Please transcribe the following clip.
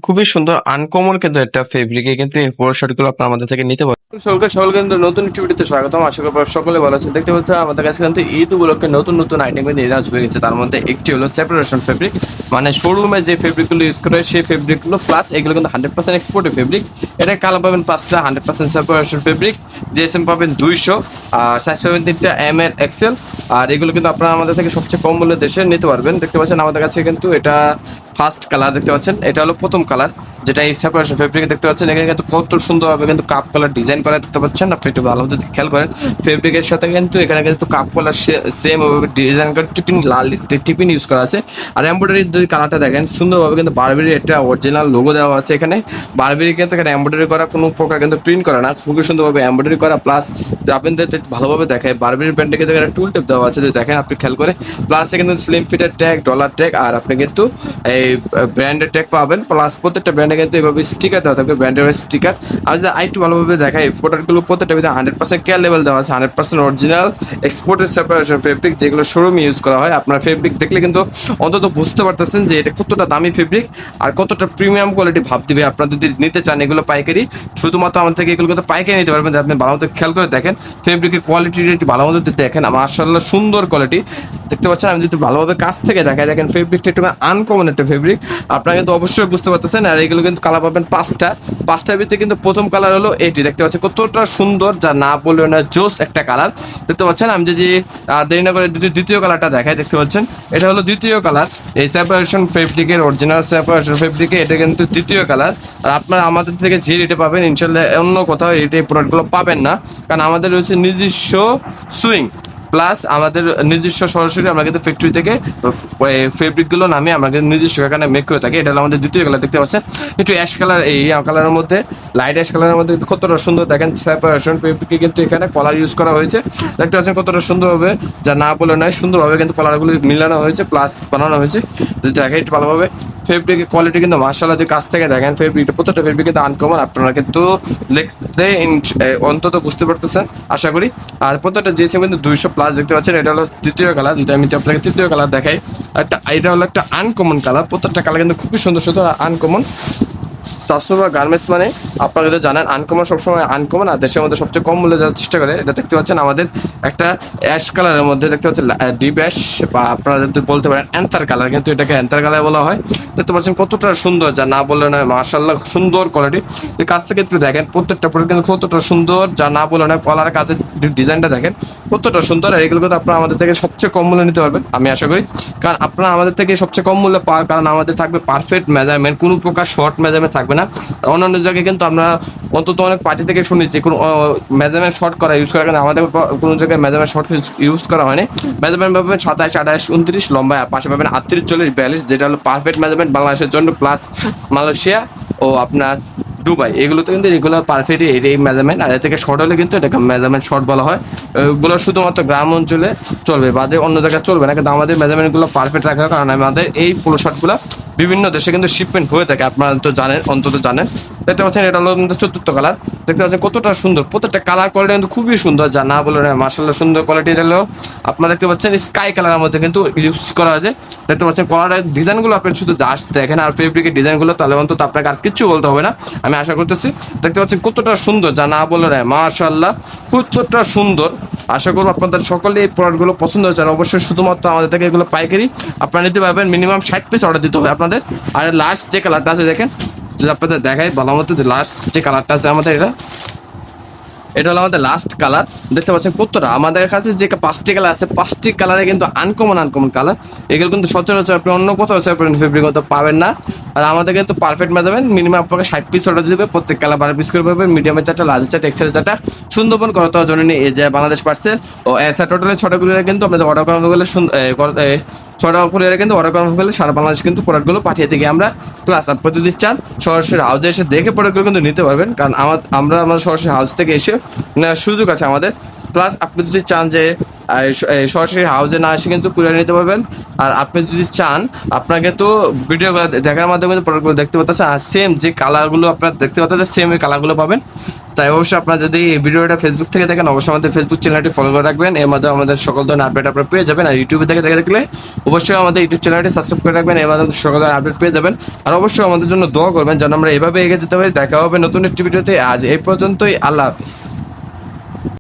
খুবই সুন্দর আনকমন কিন্তু একটা ফেব্রিকে কিন্তু এই পুরো শার্টগুলো আপনার আমাদের থেকে নিতে পারেন। সকলকে কিন্তু নতুন একটি ভিডিওতে স্বাগতম। আশা করি আপনারা সকলে ভালো আছেন। দেখতে পাচ্ছেন আমাদের কাছে কিন্তু ঈদ উপলক্ষে নতুন নতুন আইটেম কিন্তু ইনাজ হয়ে গেছে। তার মধ্যে একটি হলো সেপারেশন ফেব্রিক, মানে শোরুমে যে ফেব্রিকগুলো ইউজ করে সেই ফেব্রিকগুলো প্লাস এগুলো কিন্তু 100% এক্সপোর্টেড ফেব্রিক। এটা কালার পাবেন 5টা, 100% সেপারেশন ফেব্রিক। জিএসএম পাবেন 200, আর সাইজ পাবেন 3টা, এম এর এক্সেল। আর এগুলো কিন্তু আপনারা আমাদের থেকে সবচেয়ে কম মূল্যে দেশে নিতে পারবেন। দেখতে পাচ্ছেন আমাদের কাছে কিন্তু এটা ফার্স্ট কালার দেখতে পাচ্ছেন, এটা হলো প্রথম কালার, যেটা এই সেপারেশন ফেব্রিক দেখতে পাচ্ছেন। এখানে কিন্তু কত সুন্দরভাবে কিন্তু কাপ কালার ডিজাইন করা দেখতে পাচ্ছেন। আপনি একটু ভালো যদি খেয়াল করেন ফেব্রিকের সাথে কিন্তু এখানে কিন্তু কাপ কালার সেম ভাবে ডিজাইন করে টিপিন লাল টিপিন ইউজ করা আছে। আর এমব্রয়ডারির যদি কালারটা দেখেন সুন্দরভাবে কিন্তু বারবেরি একটা অরিজিনাল লোগো দেওয়া আছে। এখানে বারবেরি কিন্তু এখানে এমব্রয়ডারি করা, কোনো প্রকার কিন্তু প্রিন্ট করা না, খুবই সুন্দরভাবে এমব্রয়ডারি করা। প্লাস আপনাদের ভালোভাবে দেখায় বারবেরি প্যান্টে কিন্তু এখানে টুল টেপ দেওয়া আছে, যদি দেখেন আপনি খেয়াল করে। প্লাস কিন্তু স্লিম ফিটের ট্যাগ, ডলার ট্যাগ, আর আপনি কিন্তু এই ব্র্যান্ডের ট্যাগ পাবেন। প্লাস প্রত্যেকটা ব্র্যান্ডে কিন্তু এইভাবে স্টিকার দেওয়া থাকবে, ব্র্যান্ডের স্টিকার। আমি যদি আরেকটু ভালোভাবে দেখাই প্রোডাক্টগুলো প্রত্যেকটা ভিতরে 100% কেয়ার লেভেল দেওয়া আছে, 100% অরিজিনাল এক্সপোর্টেড সেপারেশন ফেব্রিক, যেগুলো শোরুমে ইউজ করা হয়। আপনার ফেব্রিক দেখলে কিন্তু অন্তত বুঝতে পারতেছেন যে এটা কতটা দামি ফেব্রিক আর কতটা প্রিমিয়াম কোয়ালিটি ভাব দিবে। আপনারা যদি নিতে চান এগুলো পাইকারি, শুধুমাত্র আমার থেকে এগুলো কিন্তু পাইকারি নিতে পারবেন। আপনি ভালো মতো খেয়াল করে দেখেন ফেব্রিকের কোয়ালিটি ভালো মতো দেখেন, মাশাআল্লাহ সুন্দর কোয়ালিটি দেখতে পাচ্ছেন। আমি যদি ভালোভাবে কাছ থেকে দেখাই, দেখেন ফেব্রিকটা একটু আনকমন একটা ফেব্রিক, আপনারা কিন্তু অবশ্যই বুঝতে পারতেছেন। আর এগুলো কিন্তু কালার পাবেন 5টার ভিতরে কিন্তু প্রথম কালার হলো এটি, দেখতে পাচ্ছেন কতটা সুন্দর, যা না বললেও না, জোস একটা কালার দেখতে পাচ্ছেন। আমি যদি দেরি না করে দ্বিতীয় কালারটা দেখাই, দেখতে পাচ্ছেন এটা হলো দ্বিতীয় কালার এই সেপারেশন ফেব্রিকের, অরিজিনাল সেপারেশন ফেব্রিকে এটা কিন্তু দ্বিতীয় কালার। আর আপনারা আমাদের থেকে যে রেটে পাবেন ইনশাল্লাহ অন্য কোথাও এই প্রোডাক্টগুলো পাবেন না, কারণ আমাদের রয়েছে নিজস্ব সুইং, প্লাস আমাদের নিজস্ব সরাসরি আমরা কিন্তু ফ্যাক্টরি থেকে ফেব্রিকগুলো নামে আমরা কিন্তু নিজস্ব এখানে মেক করে থাকি। এটা হলো আমাদের দ্বিতীয় কালার দেখতে পাচ্ছেন, একটু অ্যাশ কালার, এই কালারের মধ্যে লাইট অ্যাশ কালারের মধ্যে কতটা সুন্দর দেখেন সেপারেশন ফেব্রিকে কিন্তু এখানে কলার ইউজ করা হয়েছে। দেখতে পাচ্ছেন কতটা সুন্দরভাবে, যা না বলে নয়, সুন্দরভাবে কিন্তু কলারগুলো মিলানো হয়েছে প্লাস বানানো হয়েছে। যদি দেখেন একটু ভালোভাবে ফেব্রিকের কোয়ালিটি কিন্তু মাশাআল্লাহ, যদি কাছ থেকে দেখেন ফেব্রিকটা প্রত্যেকটা ফেব্রিক কিন্তু আনকমন, আপনারা কিন্তু দেখতে অন্তত বুঝতে পারতেছেন আশা করি। আর প্রত্যেকটা জিএসএম কিন্তু 200+ দেখতে পাচ্ছেন। এটা হলো দ্বিতীয় কালার, যদি আমি আপনাকে তৃতীয় কালার দেখাই, এটা হলো একটা আনকমন কালার। প্রত্যেকটা কালার কিন্তু খুবই সুন্দর সুন্দর আনকমন। সাসুবা গার্মেন্টস মানে আপনারা যদি জানেন আনকমন সবসময় আনকমন, আর দেশের মধ্যে সবচেয়ে কম মূল্যে যাওয়ার চেষ্টা করে। এটা দেখতে পাচ্ছেন আমাদের একটা অ্যাশ কালারের মধ্যে দেখতে পাচ্ছেন, ডিপ অ্যাশ, বা আপনারা যদি বলতে পারেন অ্যান্থার কালার, কিন্তু এটাকে অ্যান্থার কালার বলা হয়। দেখতে পাচ্ছেন কতটা সুন্দর, যা না বললে নয়, মাশাআল্লাহ সুন্দর কোয়ালিটি। এই কাছ থেকে একটু দেখেন প্রত্যেকটা প্রোডাক্ট কিন্তু কতটা সুন্দর, যা না বলে নয়। কলার কাজের ডিজাইনটা দেখেন কতটা সুন্দর। আর এগুলো কিন্তু আপনারা আমাদের থেকে সবচেয়ে কম মূল্যে নিতে পারবেন আমি আশা করি, কারণ আপনারা আমাদের থেকে সবচেয়ে কম মূল্যে পাওয়ার কারণ আমাদের থাকবে পারফেক্ট মেজারমেন্ট, কোনো প্রকার শর্ট মেজারমেন্ট থাকবে না। অন্যান্য জায়গায় কিন্তু আমরা অন্তত অনেক পার্টি থেকে শুনেছি কোনো মেজারমেন্ট শর্ট করা ইউজ করা, কিন্তু আমাদের কোনো জায়গায় মেজারমেন্ট শর্ট ইউজ করা হয়নি। মেজারমেন্ট পাবেন 27, 28, 29 লম্বা, আর পাশে পাবেন 38, 40, 42, যেটা হলো পারফেক্ট মেজারমেন্ট বাংলাদেশের জন্য, প্লাস মালয়েশিয়া ও আপনার দুবাই, এগুলোতে কিন্তু এগুলো পারফেক্ট এই মেজারমেন্ট। আর এর থেকে শর্ট হলে কিন্তু এটাকে মেজারমেন্ট শর্ট বলা হয়। এগুলো শুধুমাত্র গ্রাম অঞ্চলে চলবে, বাদে অন্য জায়গায় চলবে না, কিন্তু আমাদের মেজারমেন্টগুলো পারফেক্ট রাখা হয়, কারণ আমাদের এই পোলো শার্টগুলো বিভিন্ন দেশে কিন্তু শিপমেন্ট হয়ে থাকে, আপনারা তো জানেন, অন্তত জানেন। দেখতে পাচ্ছেন এটা হলো কিন্তু চতুর্থ কালার, দেখতে পাচ্ছেন কতটা সুন্দর। প্রত্যেকটা কালার কোয়ালিটি কিন্তু খুবই সুন্দর, যা না বলে না, মার্শাল্লাহ সুন্দর কোয়ালিটি। হলো আপনারা দেখতে পাচ্ছেন স্কাই কালারের মধ্যে কিন্তু ইউজ করা আছে। দেখতে পাচ্ছেন কলারের ডিজাইনগুলো আপনি শুধু জাস্ট দেখেন, আর ফেব্রিকের ডিজাইনগুলো, তাহলে অন্তত আপনাকে আর কিচ্ছু বলতে হবে না আমি আশা করতেছি। দেখতে পাচ্ছেন কতটা সুন্দর, যা না বলে না, মার্শাল্লাহ কতটা সুন্দর। আশা করবো আপনাদের সকলে এই প্রোডাক্টগুলো পছন্দ হয়েছে। আর অবশ্যই শুধুমাত্র আমাদের থেকে এগুলো পাইকারি আপনারা নিতে পারবেন, মিনিমাম 60 পিস অর্ডার দিতে হবে আপনাদের। আর লাস্ট যে কালারটা আছে দেখেন, যদি আপনাদের দেখাই ভালো মতো, লাস্ট যে কালারটা আছে আমাদের, এটা হলো আমাদের লাস্ট কালার। দেখতে পাচ্ছেন কতটা আমাদের কাছে যে 5টি কালার আছে, 5টি কালারে কিন্তু আনকমন কালার। এগুলো কিন্তু সচরাচর আপনি অন্য কোথাও সেপারেট ফেব্রিক মতো পাবেন না। আর আমাদের কিন্তু পারফেক্ট মেজারমেন্ট, মিনিমাম আপনাকে 60 পিস অর্ডার দিবে, প্রত্যেক কালার 12 পিস করে পাবেন, মিডিয়ামের চারটা, লার্জের চারটা, এক্সেল চারটা, সুন্দরবন করতে জন্য নিয়ে এই যে বাংলাদেশ পার্সেল ও এসা টোটালে 6টা কুরিয়ারে কিন্তু আপনাদের অর্ডার করানো গেলে 6টা কুরিয়ারে কিন্তু অর্ডার করানো গেলে সারা বাংলাদেশ কিন্তু প্রোডাক্টগুলো পাঠিয়ে থেকে আমরা। প্লাস আপনি যদি চান সরাসরি হাউসে এসে দেখে প্রোডাক্টগুলো কিন্তু নিতে পারবেন, কারণ আমরা সরাসরি হাউস থেকে এসে নেওয়ার সুযোগ আছে আমাদের। প্লাস আপনি যদি চান যে আর সরাসরি হাউসে না এসে কিন্তু কুরিয়ার নিতে পারবেন। আর আপনি যদি চান আপনার কিন্তু ভিডিওগুলো দেখার মাধ্যমে কিন্তু প্রোডাক্টগুলো দেখতে পাচ্ছেন, আর সেম যে কালারগুলো আপনার দেখতে পাচ্ছেন সেম এই কালারগুলো পাবেন। তাই অবশ্যই আপনার যদি এই ভিডিওটা ফেসবুক থেকে দেখেন অবশ্যই আমাদের ফেসবুক চ্যানেলটি ফলো করে রাখবেন, এর মাধ্যমে আমাদের সকল ধরনের আপডেট আপনারা পেয়ে যাবেন। আর ইউটিউবে দেখে দেখলে অবশ্যই আমাদের ইউটিউব চ্যানেলটি সাবস্ক্রাইব করে রাখবেন, এর মাধ্যমে সকল ধরনের আপডেট পেয়ে যাবেন। আর অবশ্যই আমাদের জন্য দোয়া করবেন যেন আমরা এভাবে এগিয়ে যেতে পারি। দেখা হবে নতুন একটি ভিডিওতে, আজ এই পর্যন্তই, আল্লাহ হাফিজ।